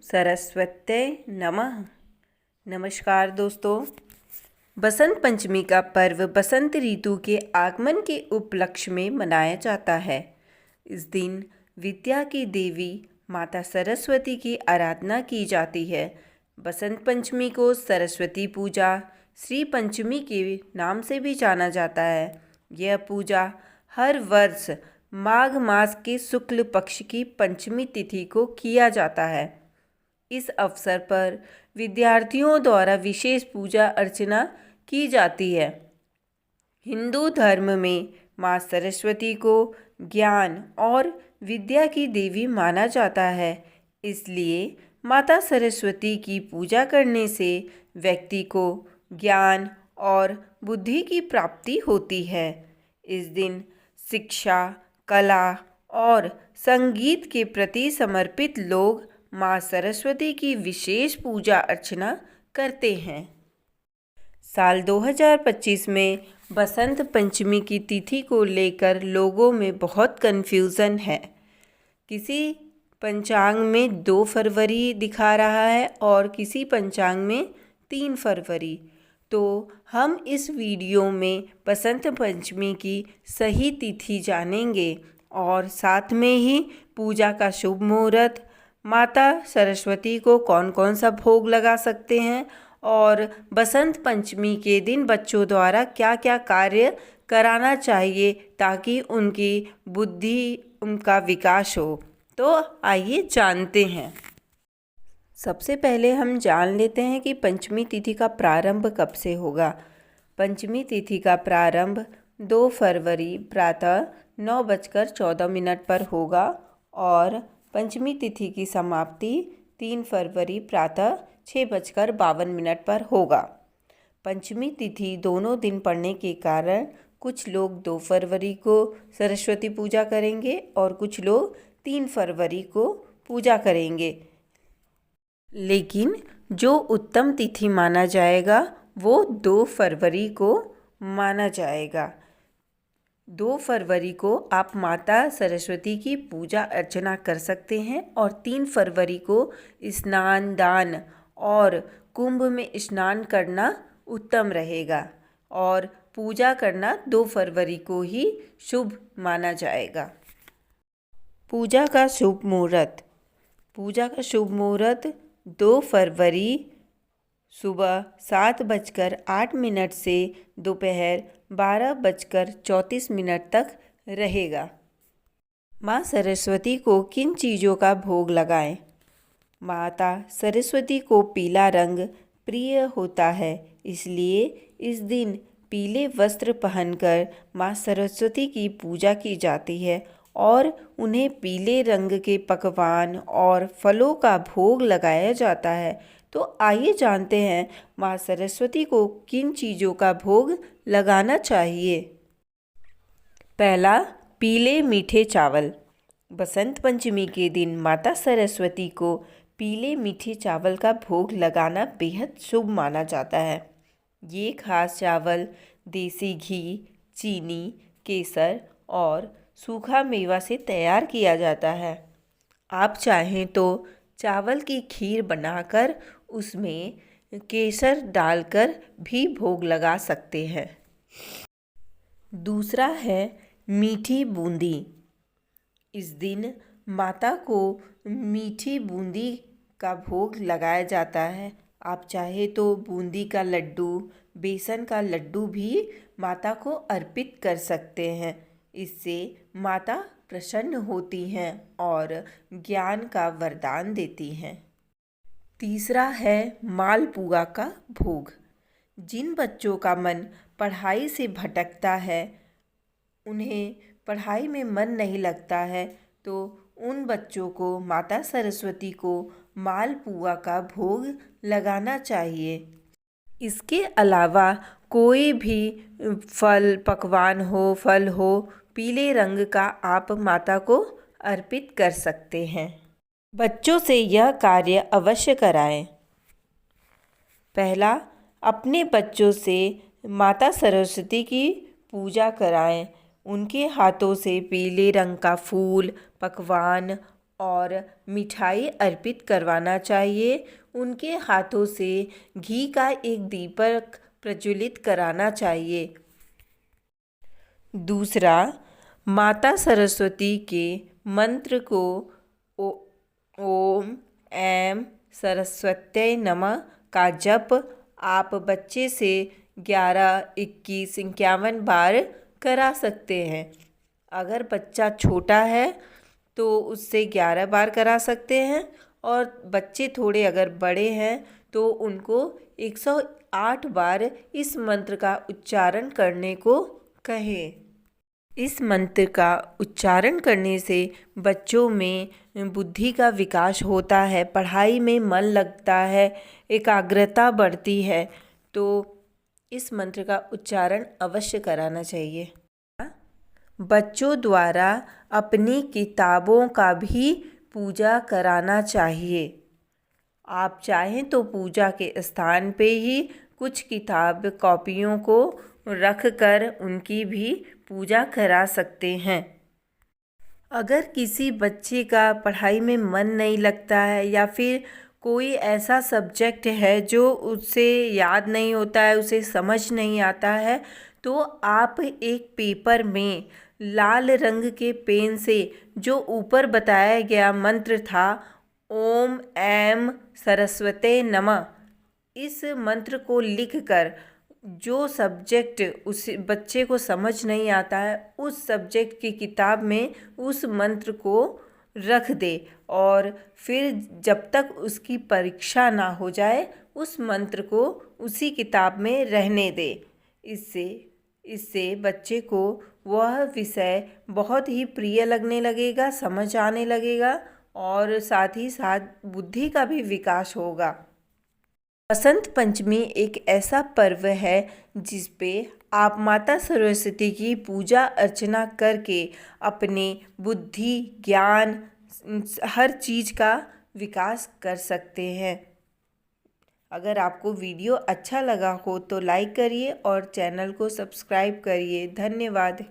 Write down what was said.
सरस्वत्यै नमः। नमस्कार दोस्तों, बसंत पंचमी का पर्व बसंत ऋतु के आगमन के उपलक्ष्य में मनाया जाता है। इस दिन विद्या की देवी माता सरस्वती की आराधना की जाती है। बसंत पंचमी को सरस्वती पूजा, श्री पंचमी के नाम से भी जाना जाता है। यह पूजा हर वर्ष माघ मास के शुक्ल पक्ष की पंचमी तिथि को किया जाता है। इस अवसर पर विद्यार्थियों द्वारा विशेष पूजा अर्चना की जाती है। हिंदू धर्म में माँ सरस्वती को ज्ञान और विद्या की देवी माना जाता है, इसलिए माता सरस्वती की पूजा करने से व्यक्ति को ज्ञान और बुद्धि की प्राप्ति होती है। इस दिन शिक्षा, कला और संगीत के प्रति समर्पित लोग माँ सरस्वती की विशेष पूजा अर्चना करते हैं। साल 2025 में बसंत पंचमी की तिथि को लेकर लोगों में बहुत कन्फ्यूज़न है। किसी पंचांग में 2 फरवरी दिखा रहा है और किसी पंचांग में 3 फरवरी। तो हम इस वीडियो में बसंत पंचमी की सही तिथि जानेंगे और साथ में ही पूजा का शुभ मुहूर्त, माता सरस्वती को कौन कौन सा भोग लगा सकते हैं और बसंत पंचमी के दिन बच्चों द्वारा क्या क्या कार्य कराना चाहिए ताकि उनकी बुद्धि, उनका विकास हो। तो आइए जानते हैं। सबसे पहले हम जान लेते हैं कि पंचमी तिथि का प्रारंभ कब से होगा। पंचमी तिथि का प्रारंभ 2 फरवरी प्रातः 9:14 पर होगा और पंचमी तिथि की समाप्ति 3 फरवरी प्रातः 6:52 पर होगा। पंचमी तिथि दोनों दिन पड़ने के कारण कुछ लोग 2 फरवरी को सरस्वती पूजा करेंगे और कुछ लोग 3 फरवरी को पूजा करेंगे। लेकिन जो उत्तम तिथि माना जाएगा वो 2 फरवरी को माना जाएगा। 2 फरवरी को आप माता सरस्वती की पूजा अर्चना कर सकते हैं और 3 फरवरी को स्नान, दान और कुंभ में स्नान करना उत्तम रहेगा और पूजा करना 2 फरवरी को ही शुभ माना जाएगा। पूजा का शुभ मुहूर्त। पूजा का शुभ मुहूर्त 2 फरवरी सुबह 7:08 से दोपहर 12:34 तक रहेगा। माँ सरस्वती को किन चीज़ों का भोग लगाएं? माता सरस्वती को पीला रंग प्रिय होता है, इसलिए इस दिन पीले वस्त्र पहनकर माँ सरस्वती की पूजा की जाती है और उन्हें पीले रंग के पकवान और फलों का भोग लगाया जाता है। तो आइए जानते हैं माँ सरस्वती को किन चीज़ों का भोग लगाना चाहिए। पहला, पीले मीठे चावल। बसंत पंचमी के दिन माता सरस्वती को पीले मीठे चावल का भोग लगाना बेहद शुभ माना जाता है। ये खास चावल देसी घी, चीनी, केसर और सूखा मेवा से तैयार किया जाता है। आप चाहें तो चावल की खीर बनाकर उसमें केसर डालकर भी भोग लगा सकते हैं। दूसरा है मीठी बूंदी। इस दिन माता को मीठी बूंदी का भोग लगाया जाता है। आप चाहे तो बूंदी का लड्डू, बेसन का लड्डू भी माता को अर्पित कर सकते हैं। इससे माता प्रसन्न होती हैं और ज्ञान का वरदान देती हैं। तीसरा है मालपुआ का भोग। जिन बच्चों का मन पढ़ाई से भटकता है, उन्हें पढ़ाई में मन नहीं लगता है, तो उन बच्चों को माता सरस्वती को मालपुआ का भोग लगाना चाहिए। इसके अलावा कोई भी पकवान हो, फल हो, पीले रंग का आप माता को अर्पित कर सकते हैं। बच्चों से यह कार्य अवश्य कराएं। पहला, अपने बच्चों से माता सरस्वती की पूजा कराएं। उनके हाथों से पीले रंग का फूल, पकवान और मिठाई अर्पित करवाना चाहिए। उनके हाथों से घी का एक दीपक प्रज्वलित कराना चाहिए। दूसरा, माता सरस्वती के मंत्र को ओम ऐं सरस्वत्यै नमः का जप आप बच्चे से 11, 21, 51 बार करा सकते हैं। अगर बच्चा छोटा है तो उससे 11 बार करा सकते हैं, और बच्चे थोड़े अगर बड़े हैं तो उनको 108 बार इस मंत्र का उच्चारण करने को कहें। इस मंत्र का उच्चारण करने से बच्चों में बुद्धि का विकास होता है, पढ़ाई में मन लगता है, एकाग्रता बढ़ती है। तो इस मंत्र का उच्चारण अवश्य कराना चाहिए। बच्चों द्वारा अपनी किताबों का भी पूजा कराना चाहिए। आप चाहें तो पूजा के स्थान पे ही कुछ किताब कॉपियों को रख कर उनकी भी पूजा करा सकते हैं। अगर किसी बच्चे का पढ़ाई में मन नहीं लगता है या फिर कोई ऐसा सब्जेक्ट है जो उससे याद नहीं होता है, उसे समझ नहीं आता है, तो आप एक पेपर में लाल रंग के पेन से जो ऊपर बताया गया मंत्र था ओम ऐं सरस्वते नमः, इस मंत्र को लिखकर जो सब्जेक्ट उस बच्चे को समझ नहीं आता है उस सब्जेक्ट की किताब में उस मंत्र को रख दे, और फिर जब तक उसकी परीक्षा ना हो जाए उस मंत्र को उसी किताब में रहने दे। इससे बच्चे को वह विषय बहुत ही प्रिय लगने लगेगा, समझ आने लगेगा, और साथ ही साथ बुद्धि का भी विकास होगा। बसंत पंचमी एक ऐसा पर्व है जिस पे आप माता सरस्वती की पूजा अर्चना करके अपने बुद्धि, ज्ञान, हर चीज़ का विकास कर सकते हैं। अगर आपको वीडियो अच्छा लगा हो तो लाइक करिए और चैनल को सब्सक्राइब करिए। धन्यवाद।